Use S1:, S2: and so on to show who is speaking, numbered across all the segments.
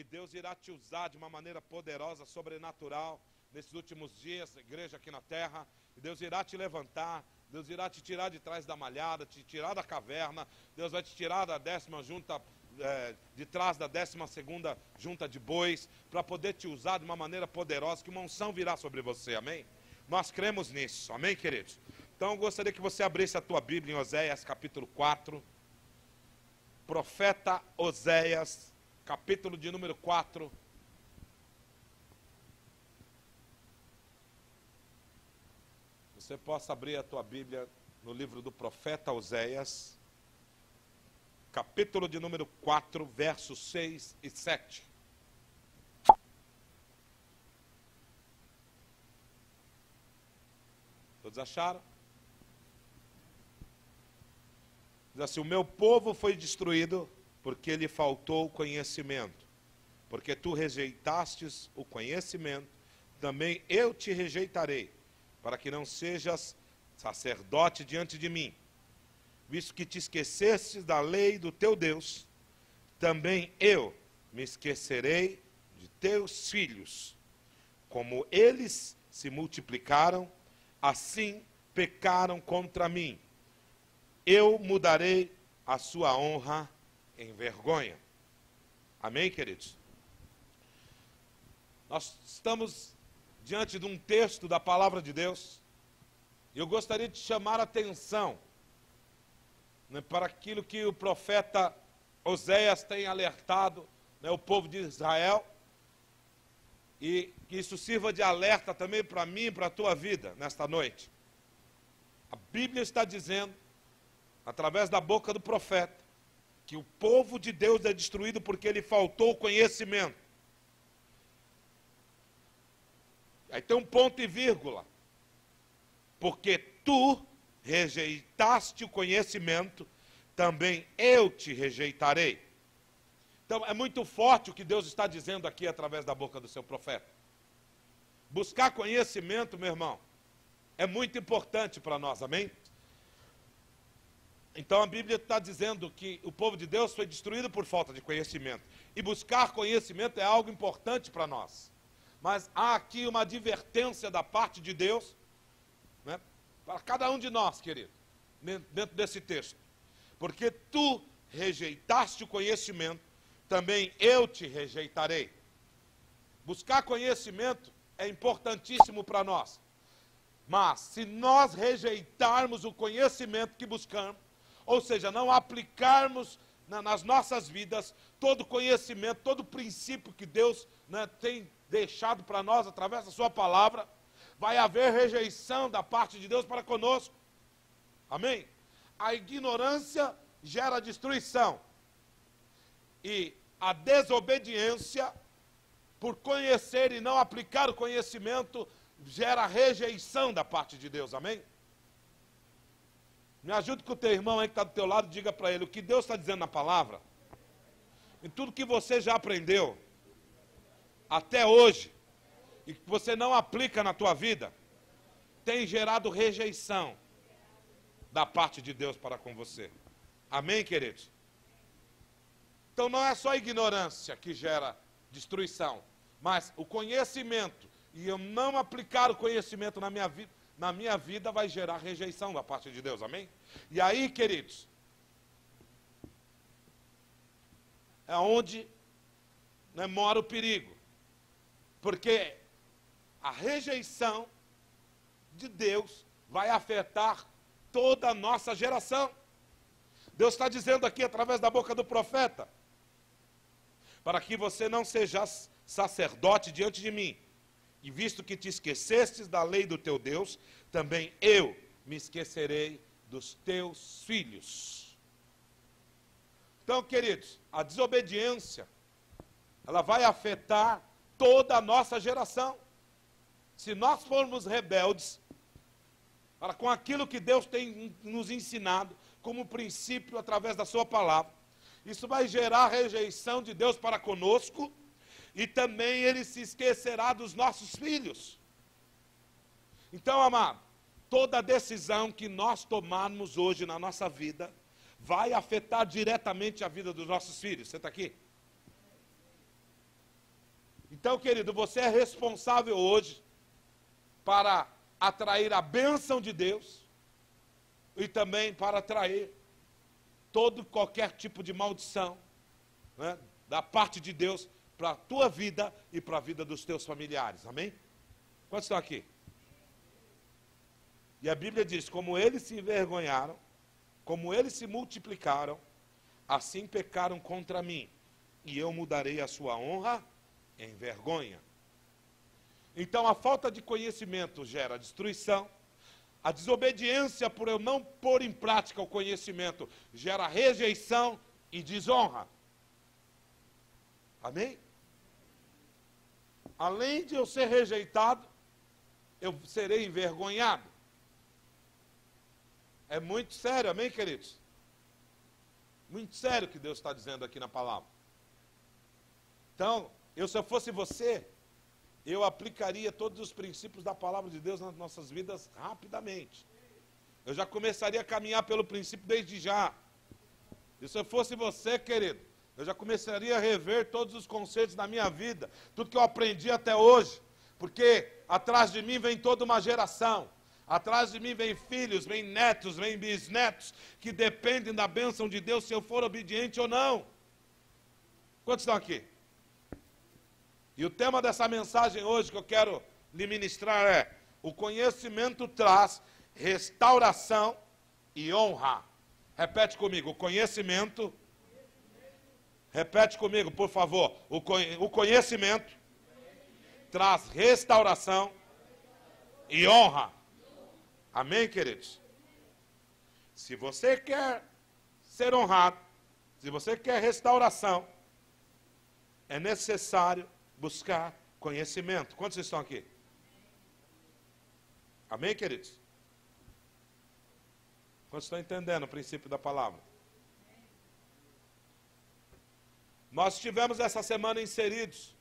S1: que Deus irá te usar de uma maneira poderosa, sobrenatural, nesses últimos dias, igreja aqui na terra. Deus irá te levantar, Deus irá te tirar de trás da malhada, te tirar da caverna. Deus vai te tirar da 10ª junta, de trás da 12ª junta de bois, para poder te usar de uma maneira poderosa, que uma unção virá sobre você, amém? Nós cremos nisso, amém, queridos? Então eu gostaria que você abrisse a tua Bíblia em Oséias capítulo 4, profeta Oséias, capítulo de número 4. Você possa abrir a tua Bíblia no livro do profeta Oséias, capítulo de número 4, versos 6 e 7. Todos acharam? Diz assim: o meu povo foi destruído porque lhe faltou conhecimento. Porque tu rejeitastes o conhecimento, também eu te rejeitarei, para que não sejas sacerdote diante de mim. Visto que te esquecestes da lei do teu Deus, também eu me esquecerei de teus filhos. Como eles se multiplicaram, assim pecaram contra mim. Eu mudarei a sua honra em vergonha. Amém, queridos? Nós estamos diante de um texto da palavra de Deus, e eu gostaria de chamar a atenção, né, para aquilo que o profeta Oséias tem alertado, né, o povo de Israel, e que isso sirva de alerta também para mim e para a tua vida nesta noite. A Bíblia está dizendo, através da boca do profeta, que o povo de Deus é destruído porque lhe faltou conhecimento. Aí tem um ponto e vírgula. Porque tu rejeitaste o conhecimento, também eu te rejeitarei. Então é muito forte o que Deus está dizendo aqui através da boca do seu profeta. Buscar conhecimento, meu irmão, é muito importante para nós, amém? Então a Bíblia está dizendo que o povo de Deus foi destruído por falta de conhecimento. E buscar conhecimento é algo importante para nós. Mas há aqui uma advertência da parte de Deus, né, para cada um de nós, querido, dentro desse texto. Porque tu rejeitaste o conhecimento, também eu te rejeitarei. Buscar conhecimento é importantíssimo para nós. Mas se nós rejeitarmos o conhecimento que buscamos, ou seja, não aplicarmos nas nossas vidas todo conhecimento, todo princípio que Deus, né, tem deixado para nós através da sua palavra, vai haver rejeição da parte de Deus para conosco. Amém? A ignorância gera destruição. E a desobediência, por conhecer e não aplicar o conhecimento, gera rejeição da parte de Deus. Amém? Me ajude com o teu irmão aí que está do teu lado, diga para ele o que Deus está dizendo na palavra. Em tudo que você já aprendeu até hoje, e que você não aplica na tua vida, tem gerado rejeição da parte de Deus para com você. Amém, queridos? Então não é só a ignorância que gera destruição, mas o conhecimento, e eu não aplicar o conhecimento na minha vida vai gerar rejeição da parte de Deus, amém? E aí, queridos, é onde, né, mora o perigo. Porque a rejeição de Deus vai afetar toda a nossa geração. Deus está dizendo aqui através da boca do profeta, para que você não seja sacerdote diante de mim, e visto que te esquecestes da lei do teu Deus, também eu me esquecerei dos teus filhos. Então, queridos, a desobediência, ela vai afetar toda a nossa geração. Se nós formos rebeldes para com aquilo que Deus tem nos ensinado como princípio através da sua palavra, isso vai gerar rejeição de Deus para conosco, e também Ele se esquecerá dos nossos filhos. Então, amado, toda decisão que nós tomarmos hoje na nossa vida vai afetar diretamente a vida dos nossos filhos. Você está aqui? Então, querido, você é responsável hoje para atrair a bênção de Deus e também para atrair qualquer tipo de maldição, né, da parte de Deus para a tua vida e para a vida dos teus familiares. Amém? Quantos estão aqui? E a Bíblia diz, como eles se envergonharam, como eles se multiplicaram, assim pecaram contra mim, e eu mudarei a sua honra em vergonha. Então a falta de conhecimento gera destruição, a desobediência por eu não pôr em prática o conhecimento gera rejeição e desonra. Amém? Além de eu ser rejeitado, eu serei envergonhado. É muito sério, amém, queridos? Muito sério o que Deus está dizendo aqui na palavra. Então, se eu fosse você, eu aplicaria todos os princípios da palavra de Deus nas nossas vidas rapidamente. Eu já começaria a caminhar pelo princípio desde já. E se eu fosse você, querido, eu já começaria a rever todos os conceitos da minha vida, tudo que eu aprendi até hoje, porque atrás de mim vem toda uma geração, atrás de mim vem filhos, vem netos, vem bisnetos, que dependem da bênção de Deus se eu for obediente ou não. Quantos estão aqui? E o tema dessa mensagem hoje que eu quero lhe ministrar é: o conhecimento traz restauração e honra. Repete comigo, o conhecimento. Repete comigo, por favor. O conhecimento traz restauração e honra. Amém, queridos? Se você quer ser honrado, se você quer restauração, é necessário buscar conhecimento. Quantos estão aqui? Amém, queridos? Quantos estão entendendo o princípio da palavra? Nós estivemos essa semana inseridos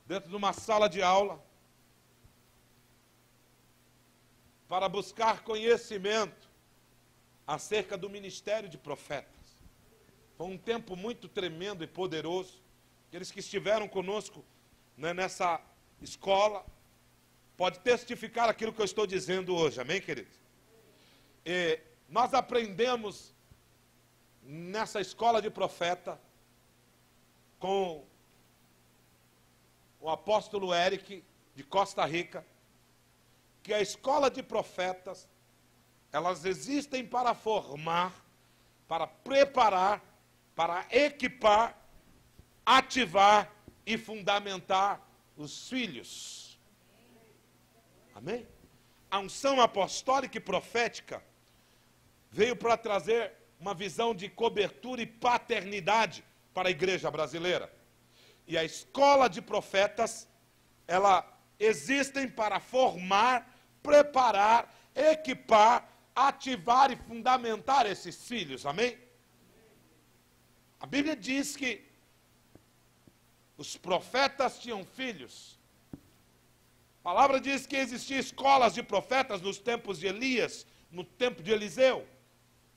S1: dentro de uma sala de aula para buscar conhecimento acerca do ministério de profetas. Foi um tempo muito tremendo e poderoso. Aqueles que estiveram conosco, né, nessa escola, pode testificar aquilo que eu estou dizendo hoje, amém, queridos? E nós aprendemos nessa escola de profeta com o apóstolo Eric, de Costa Rica, que a escola de profetas, elas existem para formar, para preparar, para equipar, ativar e fundamentar os filhos. Amém? A unção apostólica e profética veio para trazer uma visão de cobertura e paternidade para a igreja brasileira. E a escola de profetas, ela existem para formar, preparar, equipar, ativar e fundamentar esses filhos, amém? A Bíblia diz que os profetas tinham filhos. A palavra diz que existiam escolas de profetas nos tempos de Elias, no tempo de Eliseu,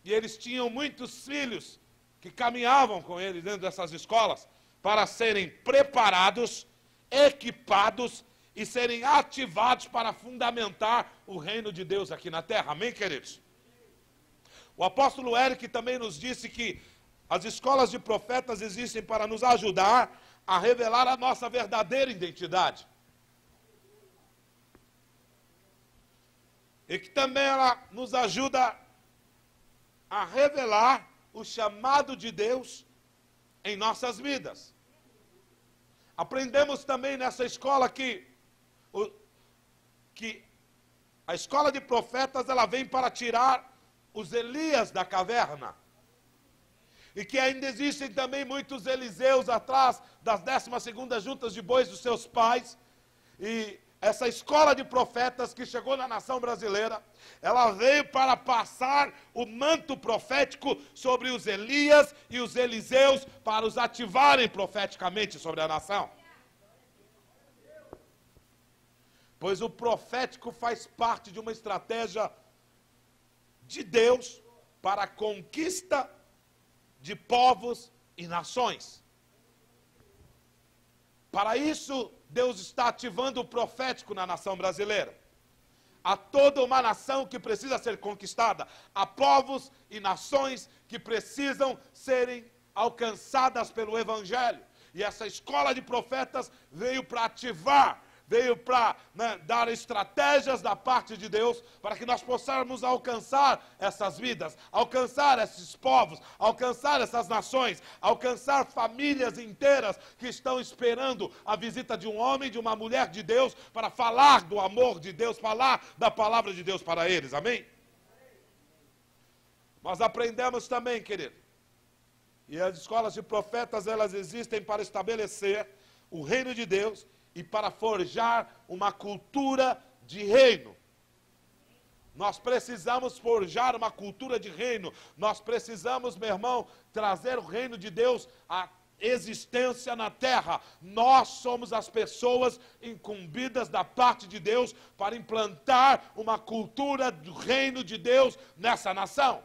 S1: e eles tinham muitos filhos que caminhavam com eles dentro dessas escolas para serem preparados, equipados e serem ativados para fundamentar o reino de Deus aqui na terra. Amém, queridos? O apóstolo Eric também nos disse que as escolas de profetas existem para nos ajudar a revelar a nossa verdadeira identidade. E que também ela nos ajuda a revelar o chamado de Deus em nossas vidas. Aprendemos também nessa escola que a escola de profetas, ela vem para tirar os Elias da caverna. E que ainda existem também muitos Eliseus atrás das 12ª juntas de bois dos seus pais. E essa escola de profetas que chegou na nação brasileira, ela veio para passar o manto profético sobre os Elias e os Eliseus, para os ativarem profeticamente sobre a nação. Pois o profético faz parte de uma estratégia de Deus para a conquista de povos e nações. Para isso, Deus está ativando o profético na nação brasileira. Há toda uma nação que precisa ser conquistada. Há povos e nações que precisam serem alcançadas pelo Evangelho. E essa escola de profetas veio para ativar, veio para dar estratégias da parte de Deus para que nós possamos alcançar essas vidas, alcançar esses povos, alcançar essas nações, alcançar famílias inteiras que estão esperando a visita de um homem, de uma mulher de Deus, para falar do amor de Deus, falar da palavra de Deus para eles, amém? Nós aprendemos também, querido, e as escolas de profetas, elas existem para estabelecer o reino de Deus e para forjar uma cultura de reino. Nós precisamos forjar uma cultura de reino. Nós precisamos, meu irmão, trazer o reino de Deus à existência na terra. Nós somos as pessoas incumbidas da parte de Deus para implantar uma cultura do reino de Deus nessa nação.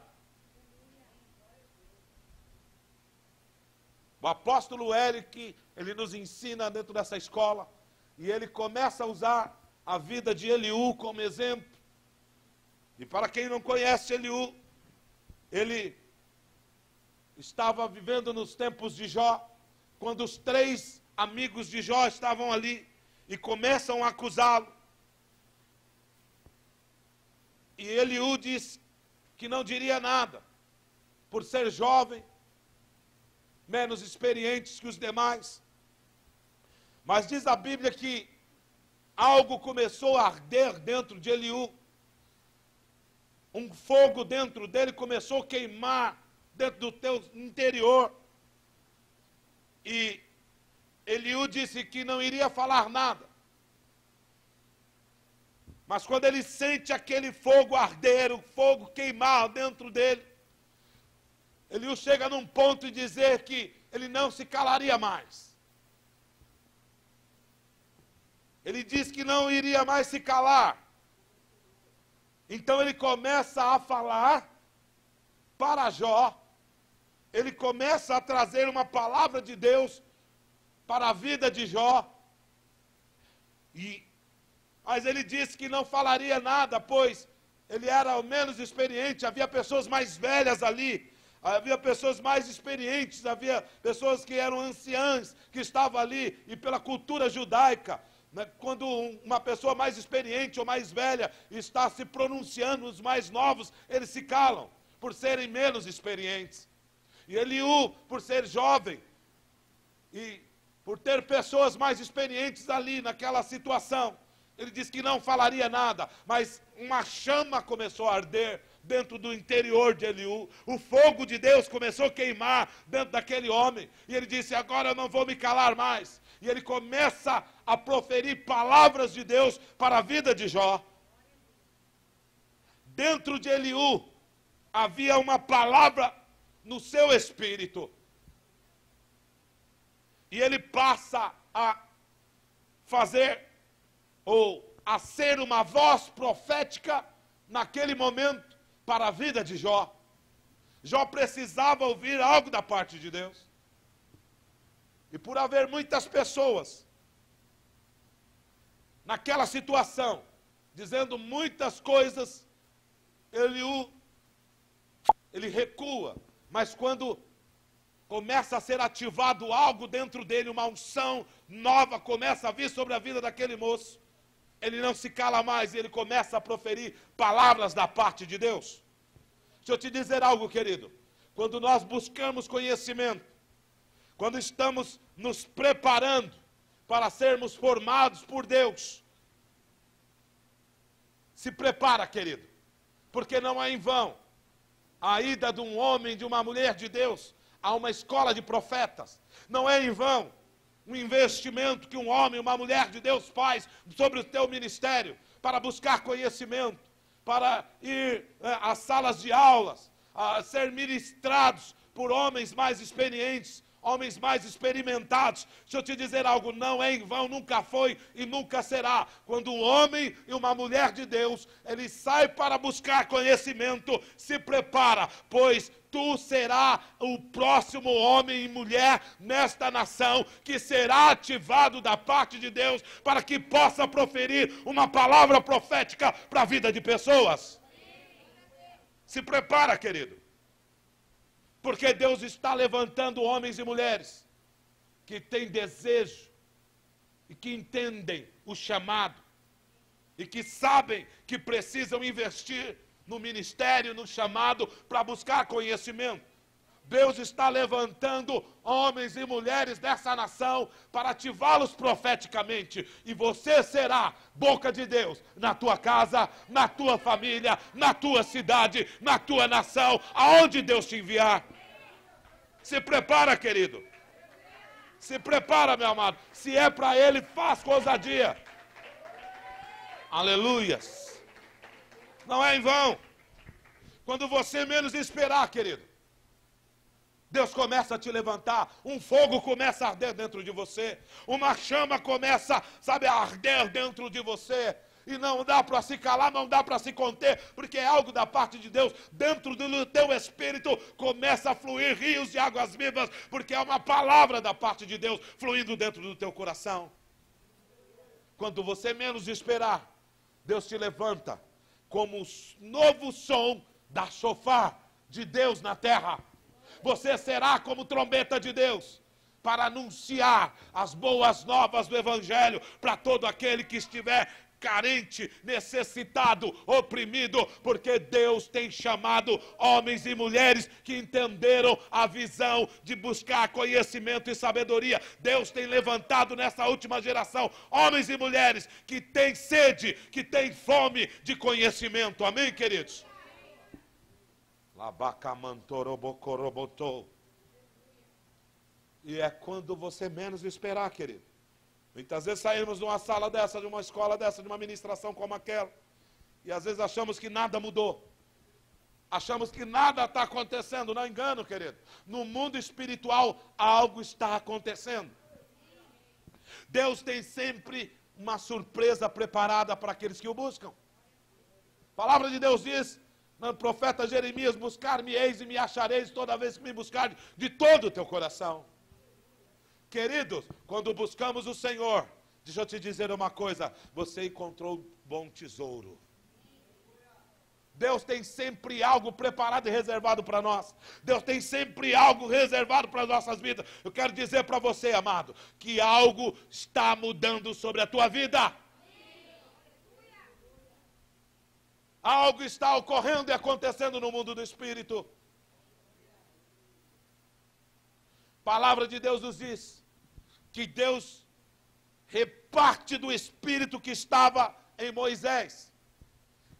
S1: O apóstolo Eric, ele nos ensina dentro dessa escola, e ele começa a usar a vida de Eliú como exemplo. E para quem não conhece Eliú, ele estava vivendo nos tempos de Jó, quando os 3 amigos de Jó estavam ali e começam a acusá-lo. E Eliú diz que não diria nada, por ser jovem, menos experientes que os demais. Mas diz a Bíblia que algo começou a arder dentro de Eliú. Um fogo dentro dele começou a queimar dentro do teu interior. E Eliú disse que não iria falar nada. Mas quando ele sente aquele fogo arder, o fogo queimar dentro dele, Eliú chega num ponto de dizer que ele não se calaria mais. Ele diz que não iria mais se calar. Então ele começa a falar para Jó. Ele começa a trazer uma palavra de Deus para a vida de Jó. Mas ele disse que não falaria nada, pois ele era o menos experiente. Havia pessoas mais velhas ali. Havia pessoas mais experientes, havia pessoas que eram anciãs, que estavam ali, e pela cultura judaica, quando uma pessoa mais experiente ou mais velha está se pronunciando, os mais novos, eles se calam, por serem menos experientes. E Eliú, por ser jovem, e por ter pessoas mais experientes ali naquela situação, ele disse que não falaria nada, mas uma chama começou a arder dentro do interior de Eliú. O fogo de Deus começou a queimar dentro daquele homem. E ele disse, agora eu não vou me calar mais. E ele começa a proferir palavras de Deus para a vida de Jó. Dentro de Eliú havia uma palavra no seu espírito. E ele passa a fazer, ou a ser uma voz profética naquele momento para a vida de Jó. Jó precisava ouvir algo da parte de Deus. E por haver muitas pessoas naquela situação, dizendo muitas coisas, ele recua. Mas quando começa a ser ativado algo dentro dele, uma unção nova começa a vir sobre a vida daquele moço, ele não se cala mais, e ele começa a proferir palavras da parte de Deus. Deixa eu te dizer algo, querido. Quando nós buscamos conhecimento, quando estamos nos preparando para sermos formados por Deus, se prepara, querido, porque não é em vão a ida de um homem, de uma mulher de Deus a uma escola de profetas. Não é em vão um investimento que um homem, uma mulher de Deus faz sobre o teu ministério, para buscar conhecimento, para ir às salas de aulas, a ser ministrados por homens mais experientes, homens mais experimentados. Deixa eu te dizer algo, não é em vão, nunca foi e nunca será. Quando um homem e uma mulher de Deus, ele sai para buscar conhecimento, se prepara, pois tu serás o próximo homem e mulher nesta nação que será ativado da parte de Deus para que possa proferir uma palavra profética para a vida de pessoas. Se prepara, querido. Porque Deus está levantando homens e mulheres que têm desejo e que entendem o chamado e que sabem que precisam investir no ministério, no chamado, para buscar conhecimento. Deus está levantando homens e mulheres dessa nação para ativá-los profeticamente. E você será boca de Deus na tua casa, na tua família, na tua cidade, na tua nação, aonde Deus te enviar. Se prepara, querido. Se prepara, meu amado. Se é para Ele, faz com ousadia. Aleluias. Não é em vão. Quando você menos esperar, querido, Deus começa a te levantar, um fogo começa a arder dentro de você, uma chama começa, sabe, a arder dentro de você, e não dá para se calar, não dá para se conter, porque é algo da parte de Deus, dentro do teu espírito começa a fluir rios de águas vivas, porque é uma palavra da parte de Deus fluindo dentro do teu coração. Quando você menos esperar, Deus te levanta como um novo som da chofar de Deus na terra. Você será como trombeta de Deus para anunciar as boas novas do Evangelho para todo aquele que estiver carente, necessitado, oprimido, porque Deus tem chamado homens e mulheres que entenderam a visão de buscar conhecimento e sabedoria. Deus tem levantado nessa última geração homens e mulheres que têm sede, que têm fome de conhecimento. Amém, queridos? E é quando você menos esperar, querido. Muitas vezes saímos de uma sala dessa, de uma escola dessa, de uma ministração como aquela, e às vezes achamos que nada mudou. Achamos que nada está acontecendo. Não engano, querido. No mundo espiritual, algo está acontecendo. Deus tem sempre uma surpresa preparada para aqueles que o buscam. A palavra de Deus diz no profeta Jeremias: buscar-me-eis e me achareis toda vez que me buscardes de todo o teu coração. Queridos, quando buscamos o Senhor, deixa eu te dizer uma coisa, você encontrou um bom tesouro. Deus tem sempre algo preparado e reservado para nós. Deus tem sempre algo reservado para as nossas vidas. Eu quero dizer para você, amado, que algo está mudando sobre a tua vida. Algo está ocorrendo e acontecendo no mundo do Espírito. A palavra de Deus nos diz que Deus reparte do Espírito que estava em Moisés.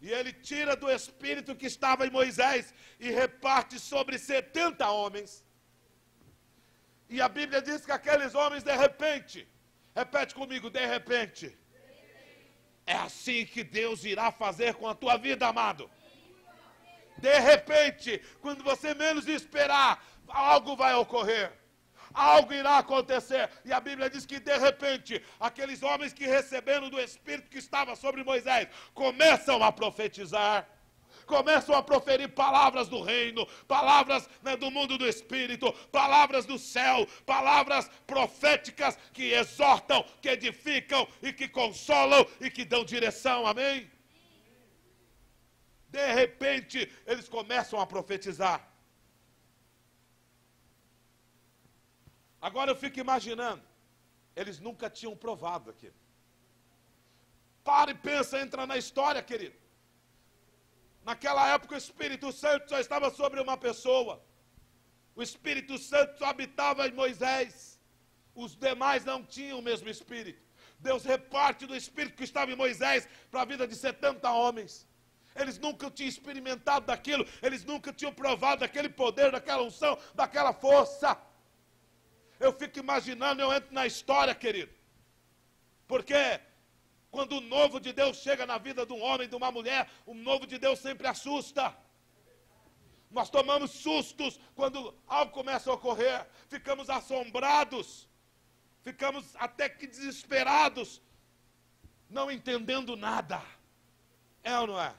S1: E Ele tira do Espírito que estava em Moisés e reparte sobre 70 homens. E a Bíblia diz que aqueles homens, de repente, repete comigo, de repente. É assim que Deus irá fazer com a tua vida, amado. De repente, quando você menos esperar, algo vai ocorrer. Algo irá acontecer. E a Bíblia diz que de repente, aqueles homens que receberam do Espírito que estava sobre Moisés, começam a profetizar. Começam a proferir palavras do reino, palavras, né, do mundo do Espírito, palavras do céu, palavras proféticas que exortam, que edificam e que consolam e que dão direção, amém? De repente, eles começam a profetizar. Agora eu fico imaginando, eles nunca tinham provado aquilo. Para e pensa, entra na história, querido. Naquela época o Espírito Santo só estava sobre uma pessoa. O Espírito Santo só habitava em Moisés. Os demais não tinham o mesmo Espírito. Deus reparte do Espírito que estava em Moisés para a vida de 70 homens. Eles nunca tinham experimentado daquilo. Eles nunca tinham provado daquele poder, daquela unção, daquela força. Eu fico imaginando, eu entro na história, querido. Porque quando o novo de Deus chega na vida de um homem, de uma mulher, o novo de Deus sempre assusta. Nós tomamos sustos quando algo começa a ocorrer, ficamos assombrados, ficamos até que desesperados, não entendendo nada. É ou não é?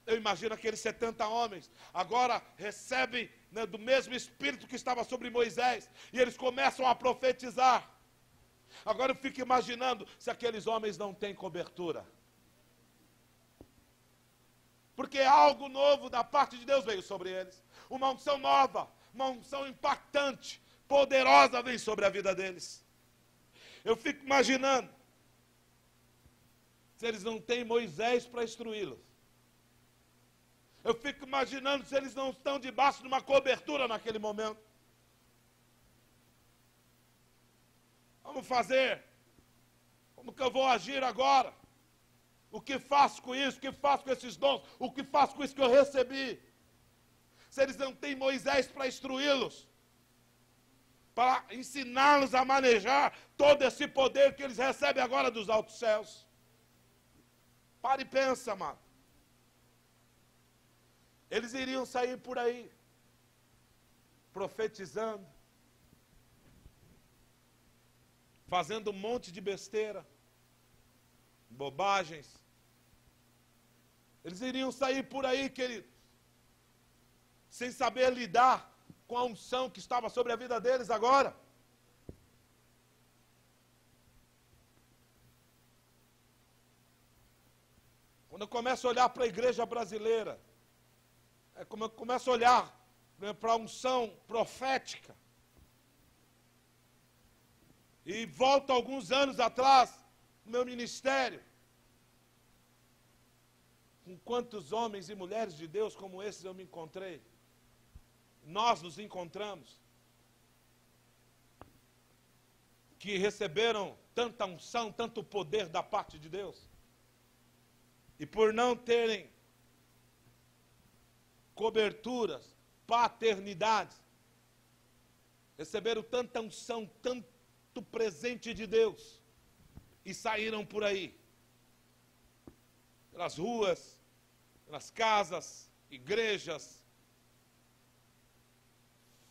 S1: Eu imagino aqueles 70 homens, agora recebem, né, do mesmo Espírito que estava sobre Moisés, e eles começam a profetizar. Agora eu fico imaginando se aqueles homens não têm cobertura. Porque algo novo da parte de Deus veio sobre eles. Uma unção nova, uma unção impactante, poderosa vem sobre a vida deles. Eu fico imaginando se eles não têm Moisés para instruí-los. Eu fico imaginando se eles não estão debaixo de uma cobertura naquele momento. Vamos fazer. Como que eu vou agir agora? O que faço com isso? O que faço com esses dons? O que faço com isso que eu recebi? Se eles não têm Moisés para instruí-los, para ensiná-los a manejar todo esse poder que eles recebem agora dos altos céus. Para e pensa, amado. Eles iriam sair por aí, profetizando, fazendo um monte de besteira, bobagens. Eles iriam sair por aí, queridos, sem saber lidar com a unção que estava sobre a vida deles agora. Quando eu começo a olhar para a igreja brasileira, é como eu começo a olhar, né, para a unção profética. E volto alguns anos atrás, no meu ministério. Com quantos homens e mulheres de Deus como esses eu me encontrei. Nós nos encontramos. Que receberam tanta unção, tanto poder da parte de Deus. E por não terem coberturas, paternidades, receberam tanta unção, tanto presente de Deus, e saíram por aí, pelas ruas, pelas casas, igrejas,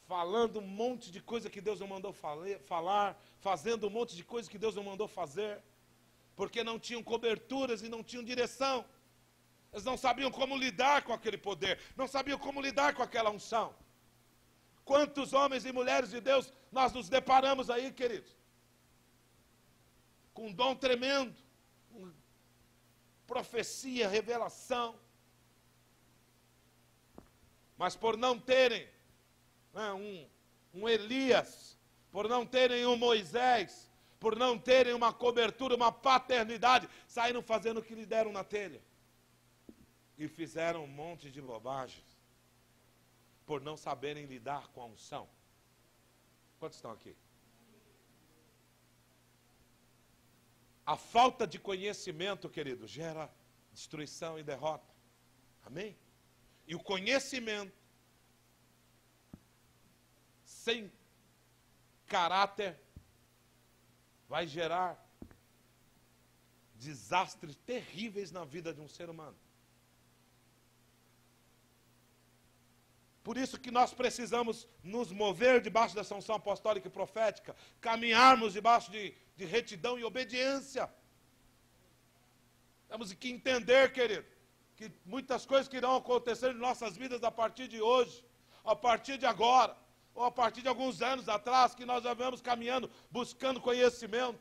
S1: falando um monte de coisa que Deus não mandou falar, fazendo um monte de coisa que Deus não mandou fazer, porque não tinham coberturas e não tinham direção. Eles não sabiam como lidar com aquele poder, não sabiam como lidar com aquela unção. Quantos homens e mulheres de Deus nós nos deparamos aí, queridos? Com um dom tremendo, profecia, revelação. Mas por não terem, né, um Elias, por não terem um Moisés, por não terem uma cobertura, uma paternidade, saíram fazendo o que lhe deram na telha. E fizeram um monte de bobagens, por não saberem lidar com a unção. Quantos estão aqui? A falta de conhecimento, querido, gera destruição e derrota. Amém? E o conhecimento sem caráter vai gerar desastres terríveis na vida de um ser humano. Por isso que nós precisamos nos mover debaixo dessa unção apostólica e profética, caminharmos debaixo de retidão e obediência. Temos que entender, querido, que muitas coisas que irão acontecer em nossas vidas a partir de hoje, a partir de agora, ou a partir de alguns anos atrás, que nós já vamos caminhando, buscando conhecimento.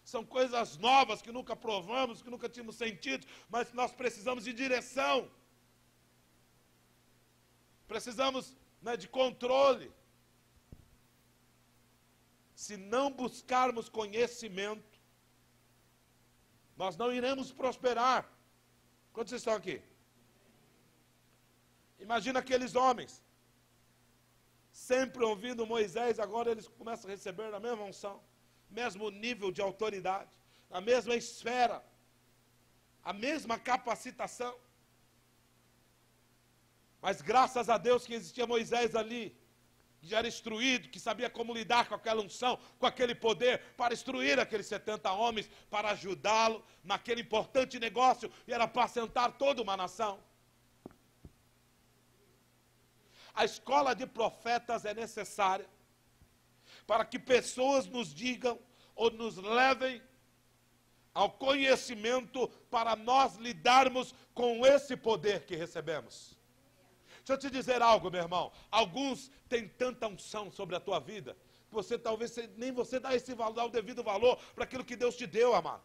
S1: São coisas novas que nunca provamos, que nunca tínhamos sentido, mas nós precisamos de direção. Precisamos, né, de controle. Se não buscarmos conhecimento, nós não iremos prosperar. Quantos estão aqui? Imagina aqueles homens, sempre ouvindo Moisés, agora eles começam a receber a mesma unção, mesmo nível de autoridade, a mesma esfera, a mesma capacitação. Mas graças a Deus que existia Moisés ali, que já era instruído, que sabia como lidar com aquela unção, com aquele poder, para instruir aqueles 70 homens, para ajudá-lo naquele importante negócio, e era apacentar toda uma nação. A escola de profetas é necessária para que pessoas nos digam ou nos levem ao conhecimento para nós lidarmos com esse poder que recebemos. Deixa eu te dizer algo, meu irmão. Alguns têm tanta unção sobre a tua vida, que você talvez nem você dá o devido valor para aquilo que Deus te deu, amado.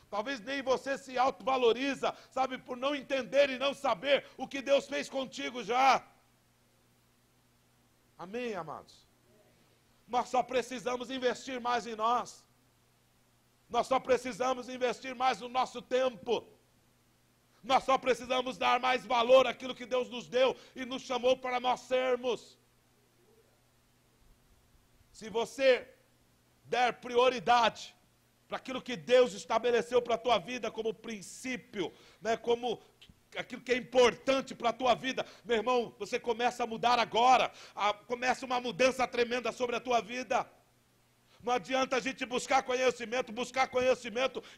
S1: Talvez nem você se autovaloriza, sabe, por não entender e não saber o que Deus fez contigo já. Amém, amados? Nós só precisamos investir mais em nós. Nós só precisamos investir mais no nosso tempo. Nós só precisamos dar mais valor àquilo que Deus nos deu e nos chamou para nós sermos. Se você der prioridade para aquilo que Deus estabeleceu para a tua vida como princípio, né, como aquilo que é importante para a tua vida, meu irmão, você começa a mudar agora, começa uma mudança tremenda sobre a tua vida. Não adianta a gente buscar conhecimento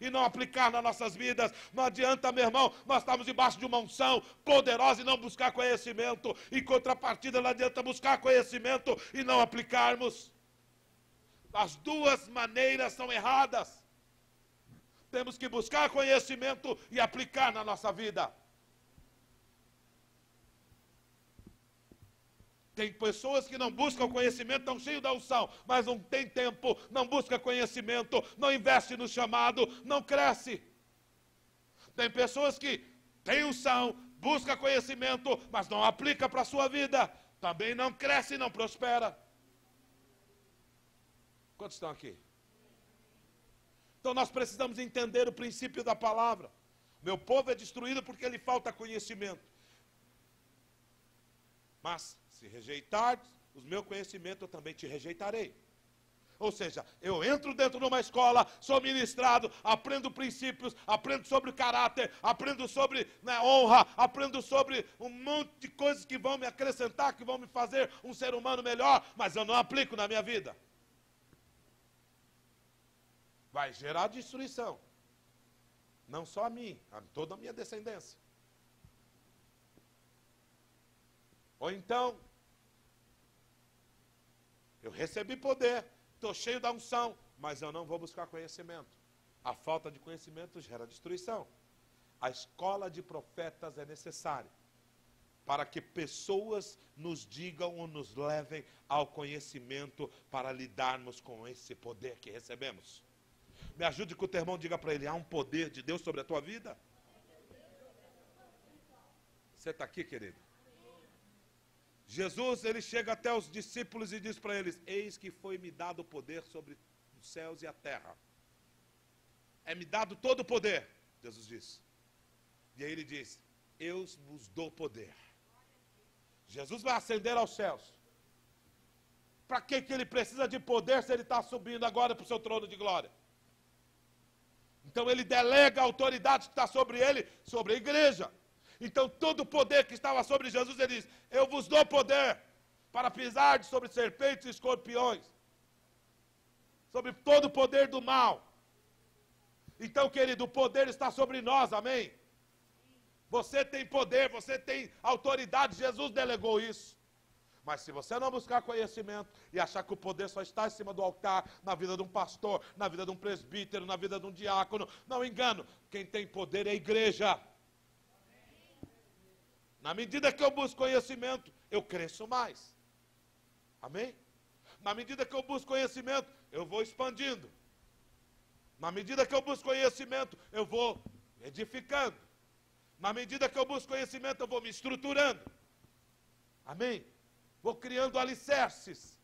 S1: e não aplicar nas nossas vidas. Não adianta, meu irmão, nós estamos debaixo de uma unção poderosa e não buscar conhecimento. Em contrapartida, não adianta buscar conhecimento e não aplicarmos. As duas maneiras são erradas. Temos que buscar conhecimento e aplicar na nossa vida. Tem pessoas que não buscam conhecimento, estão cheios da unção, mas não tem tempo, não busca conhecimento, não investe no chamado, não cresce. Tem pessoas que têm unção, busca conhecimento, mas não aplica para a sua vida, também não cresce e não prospera. Quantos estão aqui? Então nós precisamos entender o princípio da palavra. Meu povo é destruído porque lhe falta conhecimento. Mas se rejeitares o meu conhecimento, eu também te rejeitarei. Ou seja, eu entro dentro de uma escola, sou ministrado, aprendo princípios, aprendo sobre caráter, aprendo sobre, né, honra, aprendo sobre um monte de coisas que vão me acrescentar, que vão me fazer um ser humano melhor, mas eu não aplico na minha vida. Vai gerar destruição. Não só a mim, a toda a minha descendência. Ou então, eu recebi poder, estou cheio da unção, mas eu não vou buscar conhecimento. A falta de conhecimento gera destruição. A escola de profetas é necessária para que pessoas nos digam ou nos levem ao conhecimento para lidarmos com esse poder que recebemos. Me ajude que o teu irmão diga para ele, há um poder de Deus sobre a tua vida? Você está aqui, querido? Jesus, ele chega até os discípulos e diz para eles, eis que foi-me dado o poder sobre os céus e a terra. É-me dado todo o poder, Jesus disse. E aí ele diz, eu vos dou poder. Jesus vai ascender aos céus. Para que ele precisa de poder se ele está subindo agora para o seu trono de glória? Então ele delega a autoridade que está sobre ele, sobre a igreja. Então todo o poder que estava sobre Jesus, ele diz, eu vos dou poder para pisar sobre serpentes e escorpiões, sobre todo o poder do mal. Então, querido, o poder está sobre nós, amém? Você tem poder, você tem autoridade, Jesus delegou isso. Mas se você não buscar conhecimento e achar que o poder só está em cima do altar, na vida de um pastor, na vida de um presbítero, na vida de um diácono, não engano, quem tem poder é a igreja. Na medida que eu busco conhecimento, eu cresço mais. Amém? Na medida que eu busco conhecimento, eu vou expandindo. Na medida que eu busco conhecimento, eu vou edificando. Na medida que eu busco conhecimento, eu vou me estruturando. Amém? Vou criando alicerces.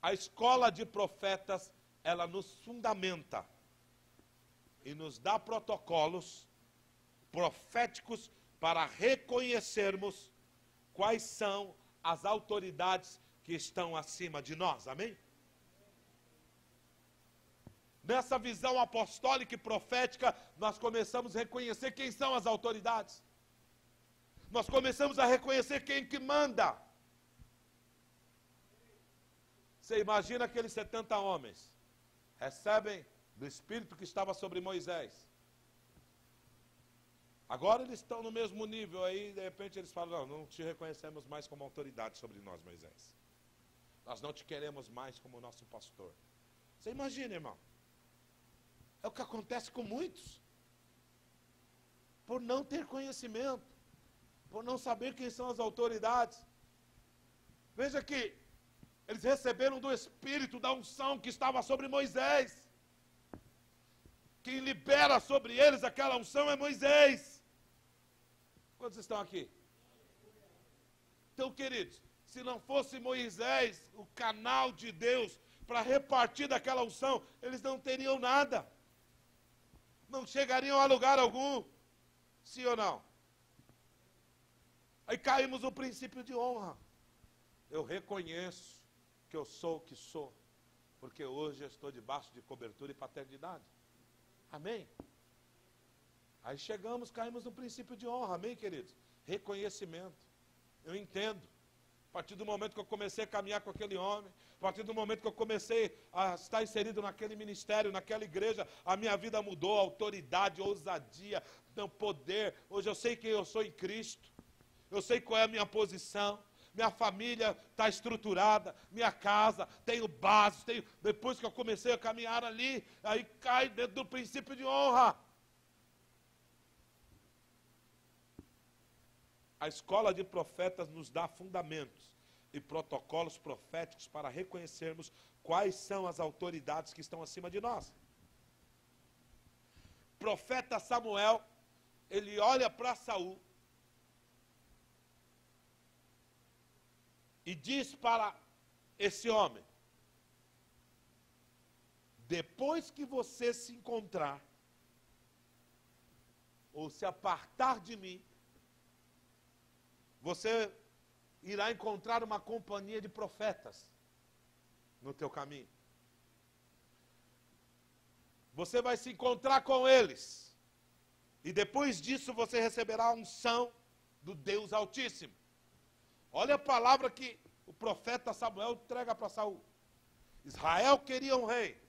S1: A escola de profetas, ela nos fundamenta e nos dá protocolos proféticos para reconhecermos quais são as autoridades que estão acima de nós, amém? Nessa visão apostólica e profética, nós começamos a reconhecer quem são as autoridades. Nós começamos a reconhecer quem que manda. Você imagina aqueles 70 homens, recebem do Espírito que estava sobre Moisés. Agora eles estão no mesmo nível, aí de repente eles falam, não te reconhecemos mais como autoridade sobre nós, Moisés. Nós não te queremos mais como nosso pastor. Você imagina, irmão? É o que acontece com muitos. Por não ter conhecimento, por não saber quem são as autoridades. Veja que eles receberam do Espírito da unção que estava sobre Moisés. Quem libera sobre eles aquela unção é Moisés. Quantos estão aqui? Então, queridos, se não fosse Moisés, o canal de Deus, para repartir daquela unção, eles não teriam nada. Não chegariam a lugar algum. Sim ou não? Aí caímos no princípio de honra. Eu reconheço que eu sou o que sou, porque hoje eu estou debaixo de cobertura e paternidade. Amém? Aí chegamos, caímos no princípio de honra, amém, queridos? Reconhecimento. Eu entendo. A partir do momento que eu comecei a caminhar com aquele homem, a partir do momento que eu comecei a estar inserido naquele ministério, naquela igreja, a minha vida mudou, autoridade, ousadia, poder. Hoje eu sei quem eu sou em Cristo. Eu sei qual é a minha posição. Minha família está estruturada, minha casa, tenho bases, depois que eu comecei a caminhar ali, aí cai dentro do princípio de honra. A escola de profetas nos dá fundamentos e protocolos proféticos para reconhecermos quais são as autoridades que estão acima de nós. Profeta Samuel, ele olha para Saul e diz para esse homem: depois que você se encontrar, ou se apartar de mim, você irá encontrar uma companhia de profetas no teu caminho. Você vai se encontrar com eles. E depois disso você receberá a unção do Deus Altíssimo. Olha a palavra que o profeta Samuel entrega para Saul. Israel queria um rei.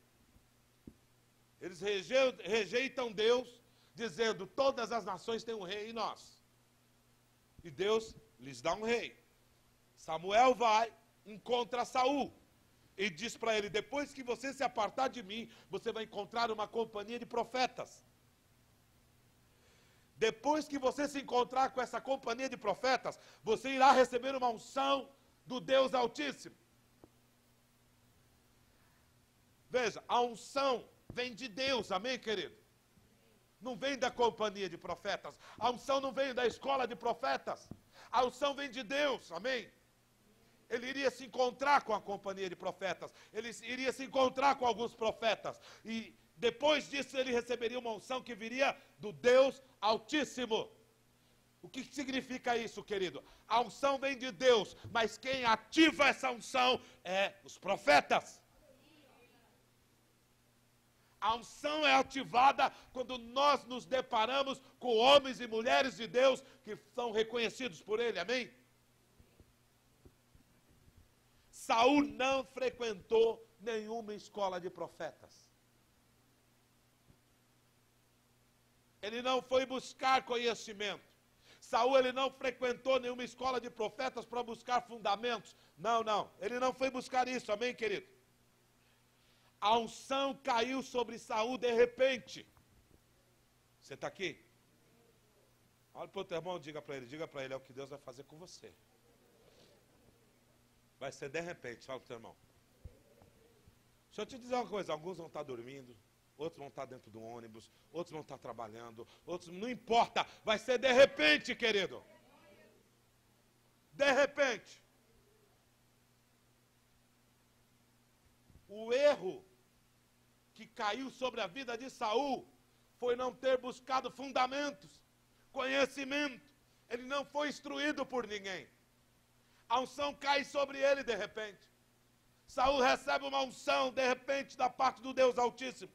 S1: Eles rejeitam Deus, dizendo, todas as nações têm um rei e nós. E Deus lhes dá um rei. Samuel vai, encontra Saul e diz para ele: depois que você se apartar de mim, você vai encontrar uma companhia de profetas. Depois que você se encontrar com essa companhia de profetas, você irá receber uma unção do Deus Altíssimo. Veja, a unção vem de Deus, amém, querido? Não vem da companhia de profetas. A unção não vem da escola de profetas. A unção vem de Deus, amém? Ele iria se encontrar com a companhia de profetas. Ele iria se encontrar com alguns profetas. E depois disso ele receberia uma unção que viria do Deus Altíssimo. O que significa isso, querido? A unção vem de Deus, mas quem ativa essa unção é os profetas. A unção é ativada quando nós nos deparamos com homens e mulheres de Deus que são reconhecidos por Ele, amém? Saul não frequentou nenhuma escola de profetas. Ele não foi buscar conhecimento. Saul, ele não frequentou nenhuma escola de profetas para buscar fundamentos. Não. Ele não foi buscar isso, amém, querido? A unção caiu sobre Saul de repente. Você está aqui? Olha para o teu irmão e diga para ele, é o que Deus vai fazer com você. Vai ser de repente, fala para o teu irmão. Deixa eu te dizer uma coisa, alguns vão estar dormindo, outros vão estar dentro do ônibus, outros vão estar trabalhando, outros, não importa, vai ser de repente, querido. De repente. O erro que caiu sobre a vida de Saul foi não ter buscado fundamentos, conhecimento. Ele não foi instruído por ninguém. A unção cai sobre ele de repente. Saul recebe uma unção de repente da parte do Deus Altíssimo.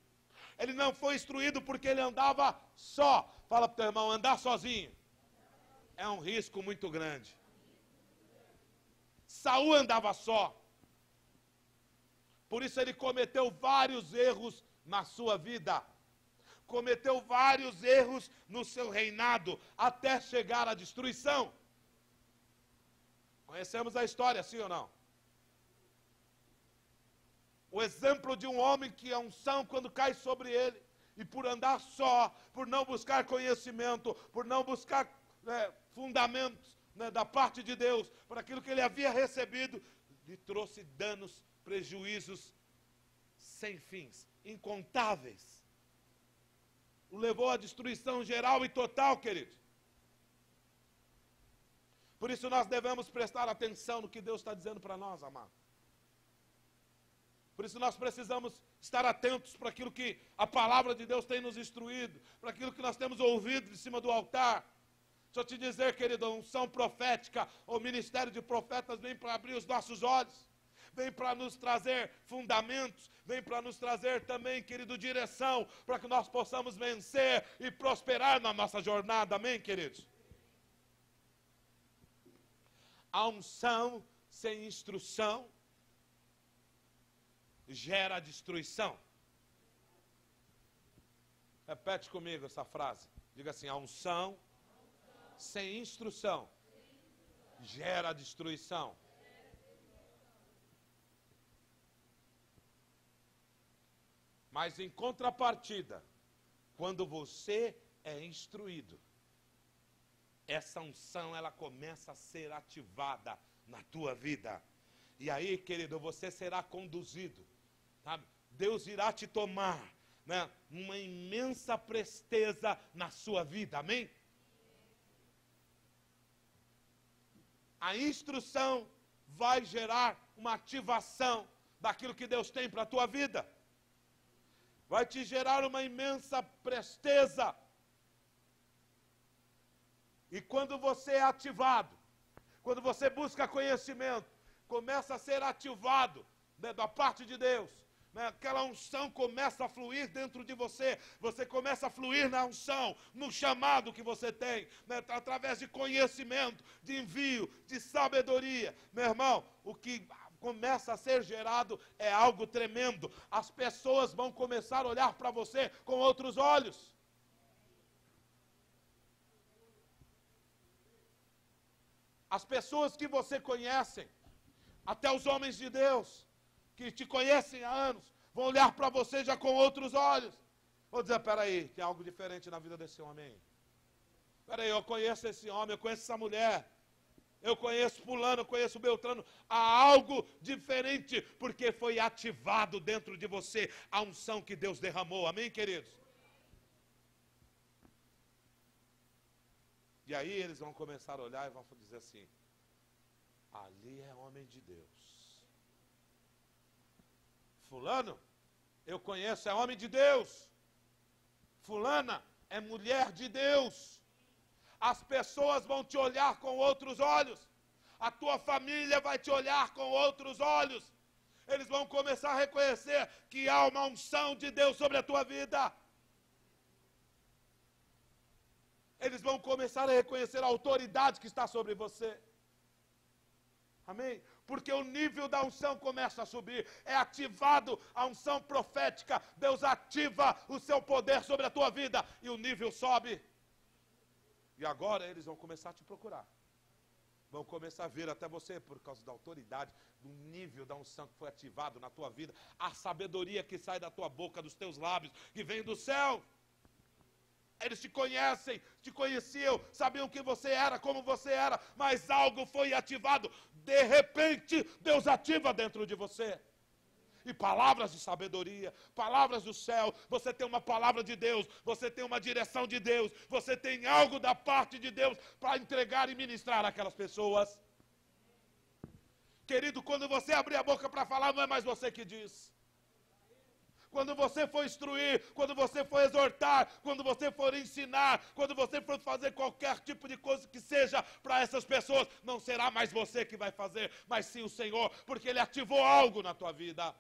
S1: Ele não foi instruído porque ele andava só. Fala para o teu irmão, andar sozinho é um risco muito grande. Saul andava só. Por isso ele cometeu vários erros na sua vida. cometeu vários erros no seu reinado, até chegar à destruição. Conhecemos a história, sim ou não? O exemplo de um homem que a unção, quando cai sobre ele, e por andar só, por não buscar conhecimento, por não buscar fundamentos da parte de Deus, para aquilo que ele havia recebido, lhe trouxe danos, prejuízos sem fins, incontáveis. O levou à destruição geral e total, querido. Por isso nós devemos prestar atenção no que Deus está dizendo para nós, amado. Por isso nós precisamos estar atentos para aquilo que a palavra de Deus tem nos instruído, para aquilo que nós temos ouvido de cima do altar. Deixa eu te dizer, querido, a unção profética, o ministério de profetas vem para abrir os nossos olhos, vem para nos trazer fundamentos, vem para nos trazer também, querido, direção, para que nós possamos vencer e prosperar na nossa jornada, amém, queridos? A unção sem instrução gera destruição. Repete comigo essa frase. Diga assim: a unção sem instrução gera destruição. Mas em contrapartida, quando você é instruído, essa unção ela começa a ser ativada na tua vida. E aí, querido, você será conduzido, sabe? Deus irá te tomar, né, uma imensa presteza na sua vida, amém? A instrução vai gerar uma ativação daquilo que Deus tem para a tua vida. Vai te gerar uma imensa presteza. E quando você é ativado, quando você busca conhecimento, começa a ser ativado, né, da parte de Deus, né, aquela unção começa a fluir dentro de você, você começa a fluir na unção, no chamado que você tem, né, através de conhecimento, de envio, de sabedoria. Meu irmão, o que começa a ser gerado é algo tremendo. As pessoas vão começar a olhar para você com outros olhos. As pessoas que você conhece, até os homens de Deus, que te conhecem há anos, vão olhar para você já com outros olhos. Vou dizer: peraí, tem algo diferente na vida desse homem aí. Peraí, eu conheço esse homem, eu conheço essa mulher, eu conheço fulano, eu conheço Beltrano. Há algo diferente, porque foi ativado dentro de você a unção que Deus derramou, amém, queridos? E aí eles vão começar a olhar e vão dizer assim: ali é homem de Deus. Fulano, eu conheço, é homem de Deus. Fulana é mulher de Deus. As pessoas vão te olhar com outros olhos. A tua família vai te olhar com outros olhos. Eles vão começar a reconhecer que há uma unção de Deus sobre a tua vida. Eles vão começar a reconhecer a autoridade que está sobre você. Amém? Porque o nível da unção começa a subir. É ativado a unção profética. Deus ativa o seu poder sobre a tua vida. E o nível sobe. E agora eles vão começar a te procurar. Vão começar a vir até você por causa da autoridade, do nível da unção que foi ativado na tua vida. A sabedoria que sai da tua boca, dos teus lábios, que vem do céu. Eles te conhecem, te conheciam, sabiam quem você era, como você era, mas algo foi ativado. De repente, Deus ativa dentro de você. E palavras de sabedoria, palavras do céu. Você tem uma palavra de Deus, você tem uma direção de Deus, você tem algo da parte de Deus para entregar e ministrar àquelas pessoas. Querido, quando você abrir a boca para falar, não é mais você que diz. Quando você for instruir, quando você for exortar, quando você for ensinar, quando você for fazer qualquer tipo de coisa que seja para essas pessoas, não será mais você que vai fazer, mas sim o Senhor, porque Ele ativou algo na tua vida,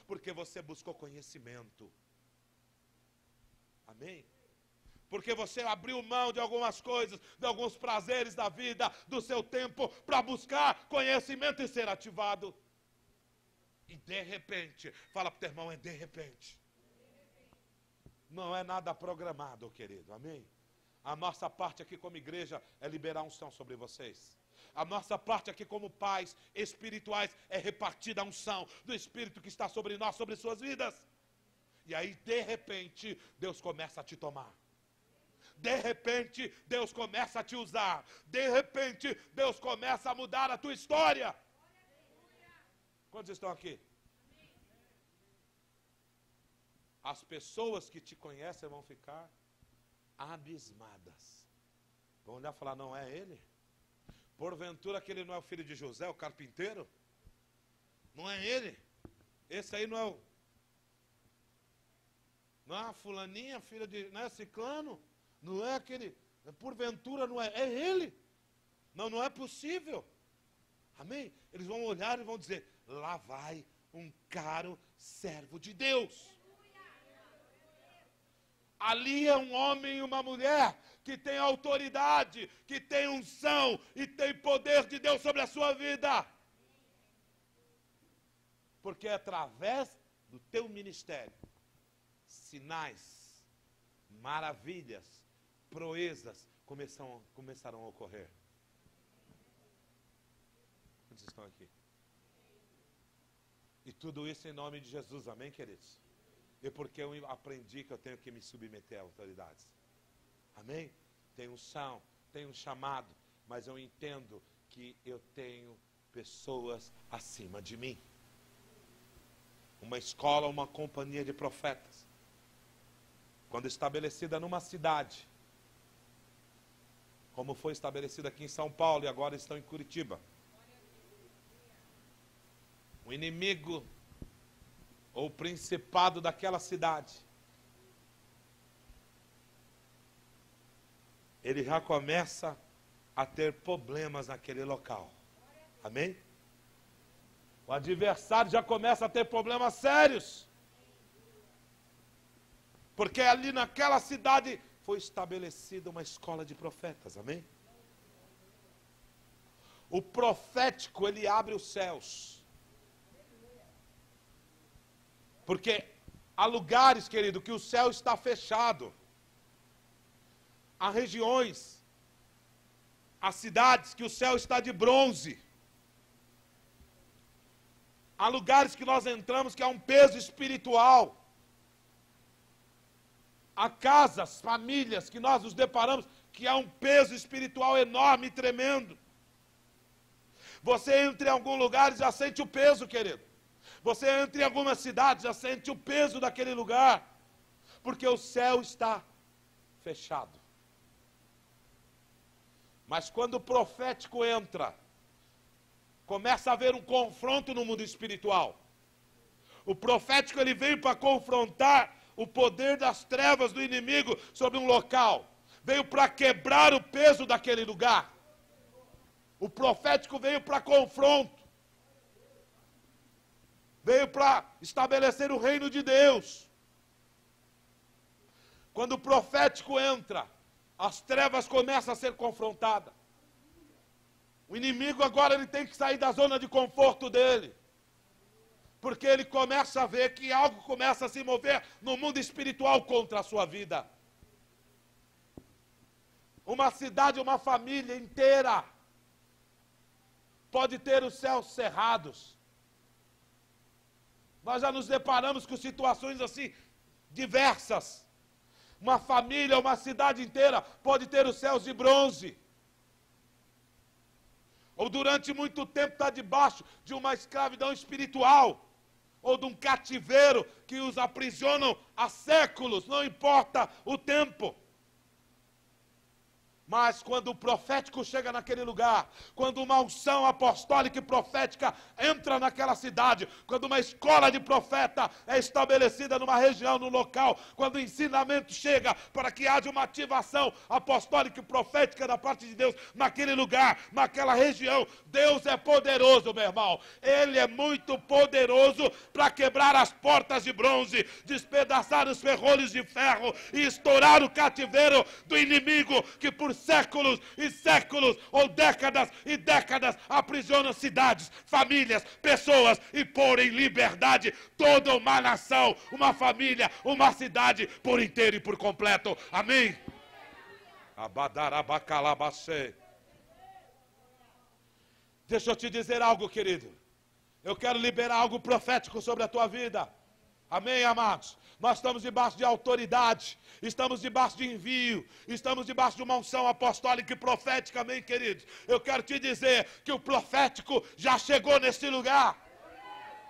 S1: porque você buscou conhecimento. Amém? Porque você abriu mão de algumas coisas, de alguns prazeres da vida, do seu tempo, para buscar conhecimento e ser ativado. E de repente, fala para o teu irmão, é de repente. não é nada programado, querido, amém? A nossa parte aqui como igreja é liberar unção sobre vocês. A nossa parte aqui como pais espirituais é repartir a unção do Espírito que está sobre nós, sobre suas vidas. E aí, de repente, Deus começa a te tomar. De repente, Deus começa a te usar. De repente, Deus começa a mudar a tua história. Quantos estão aqui? As pessoas que te conhecem vão ficar abismadas. Vão olhar e falar, não é ele? Porventura aquele não é o filho de José, o carpinteiro? Não é ele? Esse aí não é a fulaninha, filha de... Não é ciclano? Não é aquele... Porventura não é... É ele? Não é possível. Amém? Eles vão olhar e vão dizer, lá vai um caro servo de Deus. Ali é um homem e uma mulher que tem autoridade, que tem unção e tem poder de Deus sobre a sua vida. Porque é através do teu ministério, sinais, maravilhas, proezas começarão a ocorrer. Quantos estão aqui? E tudo isso em nome de Jesus, amém, queridos? E porque eu aprendi que eu tenho que me submeter a autoridades. Amém? Tenho unção, tenho um chamado, mas eu entendo que eu tenho pessoas acima de mim. Uma escola, uma companhia de profetas, quando estabelecida numa cidade, como foi estabelecida aqui em São Paulo e agora estão em Curitiba, o inimigo ou o principado daquela cidade, ele já começa a ter problemas naquele local. Amém? O adversário já começa a ter problemas sérios. Porque ali naquela cidade foi estabelecida uma escola de profetas. Amém? O profético, ele abre os céus. Porque há lugares, querido, que o céu está fechado. Há regiões, há cidades que o céu está de bronze. Há lugares que nós entramos que há um peso espiritual. Há casas, famílias que nós nos deparamos que há um peso espiritual enorme e tremendo. Você entra em algum lugar e já sente o peso, querido. Você entra em alguma cidade, já sente o peso daquele lugar, porque o céu está fechado. Mas quando o profético entra, começa a haver um confronto no mundo espiritual. O profético, ele veio para confrontar o poder das trevas do inimigo sobre um local. Veio para quebrar o peso daquele lugar. O profético veio para confronto. Veio para estabelecer o reino de Deus. Quando o profético entra, as trevas começam a ser confrontadas. O inimigo agora ele tem que sair da zona de conforto dele. Porque ele começa a ver que algo começa a se mover no mundo espiritual contra a sua vida. Uma cidade, uma família inteira pode ter os céus cerrados. Nós já nos deparamos com situações assim, diversas. Uma família, uma cidade inteira pode ter os céus de bronze. Ou durante muito tempo está debaixo de uma escravidão espiritual. Ou de um cativeiro que os aprisionam há séculos, não importa o tempo. Mas quando o profético chega naquele lugar, quando uma unção apostólica e profética entra naquela cidade, quando uma escola de profeta é estabelecida numa região, num local, quando o ensinamento chega para que haja uma ativação apostólica e profética da parte de Deus naquele lugar, naquela região, Deus é poderoso, meu irmão. Ele é muito poderoso para quebrar as portas de bronze, despedaçar os ferrolhos de ferro e estourar o cativeiro do inimigo que por séculos e séculos, ou décadas e décadas, aprisionam cidades, famílias, pessoas e pôr em liberdade toda uma nação, uma família, uma cidade por inteiro e por completo. Amém? Abadarabacalabacê. Deixa eu te dizer algo, querido. Eu quero liberar algo profético sobre a tua vida. Amém, amados? Nós estamos debaixo de autoridade, estamos debaixo de envio, estamos debaixo de uma unção apostólica e profética, amém, queridos? Eu quero te dizer que o profético já chegou nesse lugar.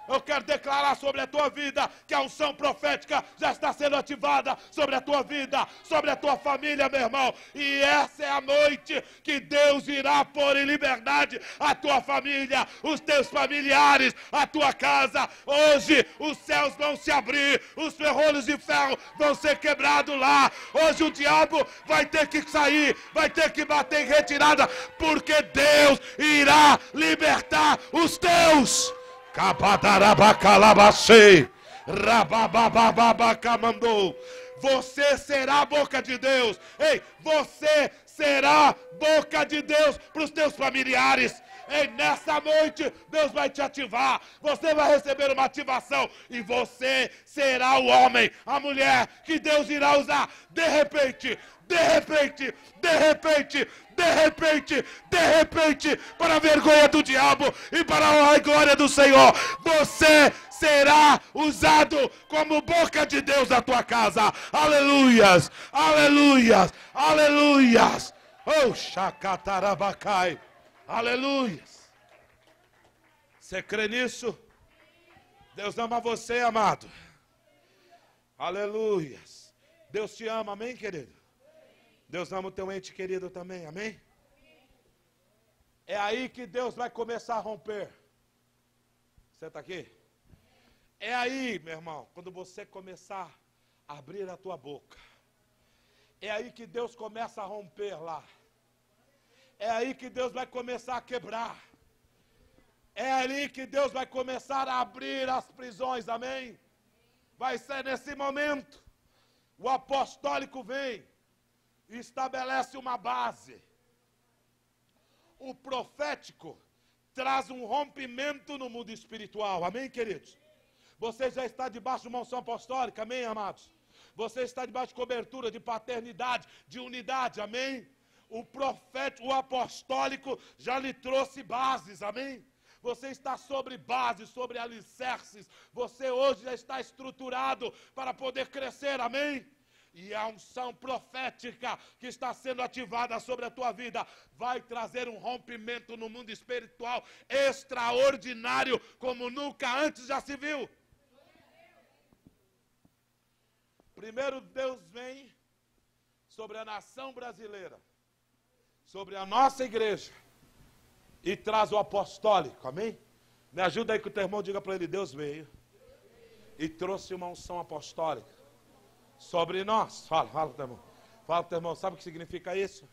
S1: Eu quero declarar sobre a tua vida que a unção profética já está sendo ativada sobre a tua vida, sobre a tua família, meu irmão. E essa é a noite que Deus irá pôr em liberdade a tua família, os teus familiares, a tua casa. Hoje os céus vão se abrir, os ferrolhos de ferro vão ser quebrados lá. Hoje o diabo vai ter que sair, vai ter que bater em retirada, porque Deus irá libertar os teus. Cabadarabacalabacei, rababababacamandou. Você será a boca de Deus. Ei, você será boca de Deus para os teus familiares. Ei, nessa noite Deus vai te ativar. Você vai receber uma ativação e você será o homem, a mulher que Deus irá usar. De repente, para a vergonha do diabo e para a honra e glória do Senhor, você será usado como boca de Deus na tua casa. Aleluias, aleluias, aleluias. Oh, chacatarabacai. Aleluias. Você crê nisso? Deus ama você, amado. Aleluias. Deus te ama, amém, querido? Deus ama o teu ente querido também, amém? É aí que Deus vai começar a romper. Você está aqui? É aí, meu irmão, quando você começar a abrir a tua boca. É aí que Deus começa a romper lá. É aí que Deus vai começar a quebrar. É ali que Deus vai começar a abrir as prisões, amém? Vai ser nesse momento. O apostólico vem e estabelece uma base. O profético traz um rompimento no mundo espiritual, amém, queridos? Você já está debaixo de uma unção apostólica, amém, amados? Você está debaixo de cobertura, de paternidade, de unidade, amém? O profético, o apostólico já lhe trouxe bases, amém? Você está sobre bases, sobre alicerces. Você hoje já está estruturado para poder crescer, amém? E a unção profética que está sendo ativada sobre a tua vida vai trazer um rompimento no mundo espiritual extraordinário, como nunca antes já se viu. Primeiro Deus vem sobre a nação brasileira, sobre a nossa igreja, e traz o apostólico, amém? Me ajuda aí que o teu irmão diga para ele, Deus veio e trouxe uma unção apostólica sobre nós. Fala pro teu irmão. Fala pro teu irmão, sabe o que significa isso?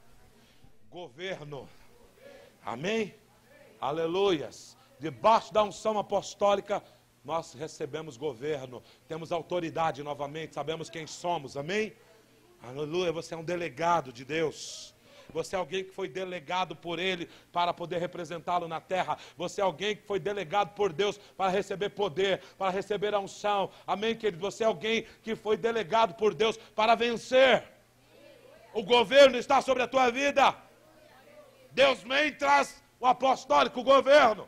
S1: Governo. Amém? Aleluias. Debaixo da unção apostólica, nós recebemos governo. Temos autoridade novamente, sabemos quem somos. Amém? Aleluia, você é um delegado de Deus. Você é alguém que foi delegado por Ele para poder representá-lo na terra. Você é alguém que foi delegado por Deus para receber poder, para receber a unção. Amém, querido? Você é alguém que foi delegado por Deus para vencer. O governo está sobre a tua vida. Deus vem e traz o apostólico, o governo.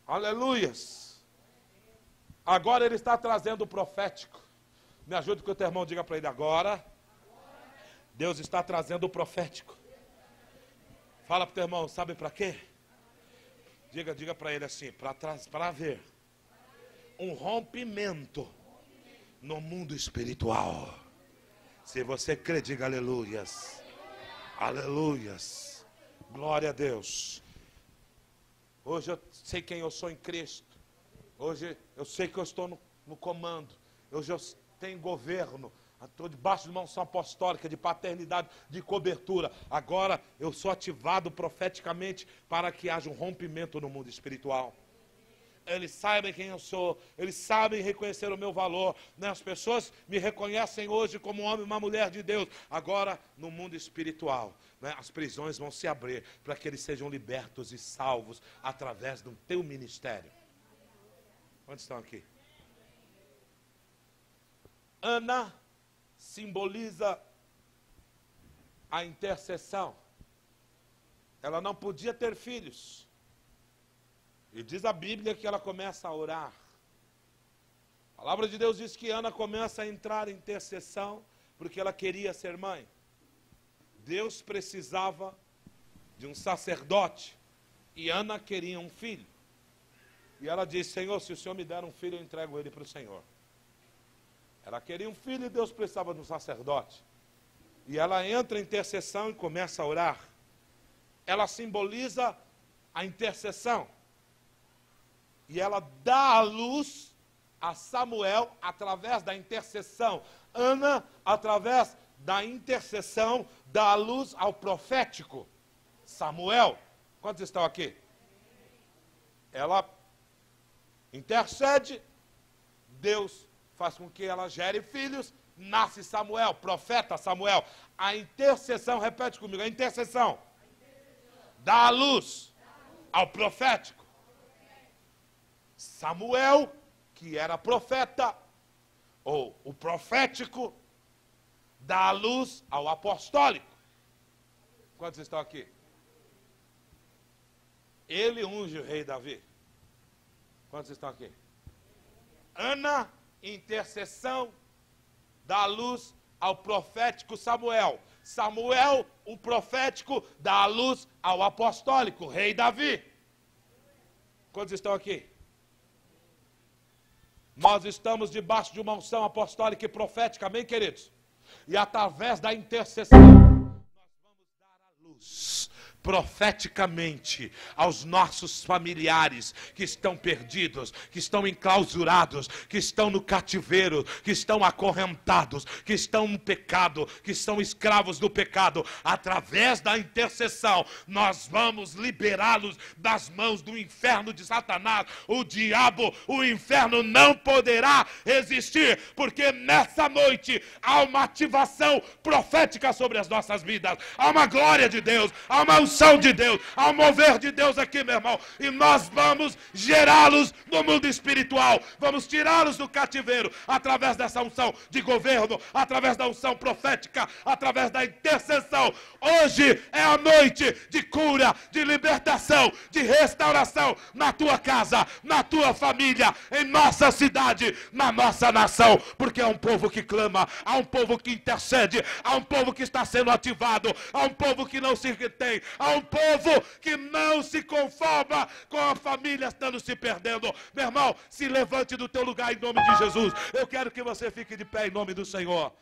S1: Aleluias. Agora Ele está trazendo o profético. Me ajude que o teu irmão diga para ele agora. Deus está trazendo o profético. Fala para o teu irmão, sabe para quê? Diga para ele assim, para haver um rompimento no mundo espiritual. Se você crê, diga aleluias. Aleluias. Glória a Deus. Hoje eu sei quem eu sou em Cristo. Hoje eu sei que eu estou no comando. Hoje eu tenho governo. Estou debaixo de uma unção apostólica, de paternidade, de cobertura. Agora eu sou ativado profeticamente para que haja um rompimento no mundo espiritual. eles sabem quem eu sou, eles sabem reconhecer o meu valor, né? As pessoas me reconhecem hoje como um homem e uma mulher de Deus. Agora, no mundo espiritual, né, as prisões vão se abrir para que eles sejam libertos e salvos através do teu ministério. Onde estão aqui? Ana simboliza a intercessão. Ela não podia ter filhos. E diz a Bíblia que ela começa a orar. A palavra de Deus diz que Ana começa a entrar em intercessão porque ela queria ser mãe. Deus precisava de um sacerdote e Ana queria um filho. E ela disse: Senhor, se o Senhor me der um filho, eu entrego ele para o Senhor. Ela queria um filho e Deus precisava de um sacerdote. E ela entra em intercessão e começa a orar. Ela simboliza a intercessão. E ela dá a luz a Samuel através da intercessão. Ana, através da intercessão, dá a luz ao profético. Samuel, quantos estão aqui? Ela intercede, Deus faz com que ela gere filhos, nasce Samuel, profeta Samuel. A intercessão, repete comigo, a intercessão dá a luz ao profético. Samuel, que era profeta, ou o profético, dá a luz ao apostólico. Quantos estão aqui? Ele unge o rei Davi. Quantos estão aqui? Ana, intercessão, dá a luz ao profético Samuel. Samuel, o profético, dá a luz ao apostólico, rei Davi. Quantos estão aqui? Nós estamos debaixo de uma unção apostólica e profética, amém, queridos? E através da intercessão, nós vamos dar a luz profeticamente aos nossos familiares que estão perdidos, que estão enclausurados, que estão no cativeiro, que estão acorrentados, que estão no pecado, que são escravos do pecado. Através da intercessão, nós vamos liberá-los das mãos do inferno de Satanás. O diabo, o inferno não poderá resistir, porque nessa noite há uma ativação profética sobre as nossas vidas. Há uma glória de Deus, há uma unção de Deus, há um mover de Deus aqui, meu irmão, e nós vamos gerá-los no mundo espiritual, vamos tirá-los do cativeiro, através dessa unção de governo, através da unção profética, através da intercessão. Hoje é a noite de cura, de libertação, de restauração na tua casa, na tua família, em nossa cidade, na nossa nação, porque há um povo que clama, há um povo que intercede, há um povo que está sendo ativado, há um povo que não se retém, há um povo que não se conforma com a família estando se perdendo. Meu irmão, se levante do teu lugar em nome de Jesus. Eu quero que você fique de pé em nome do Senhor.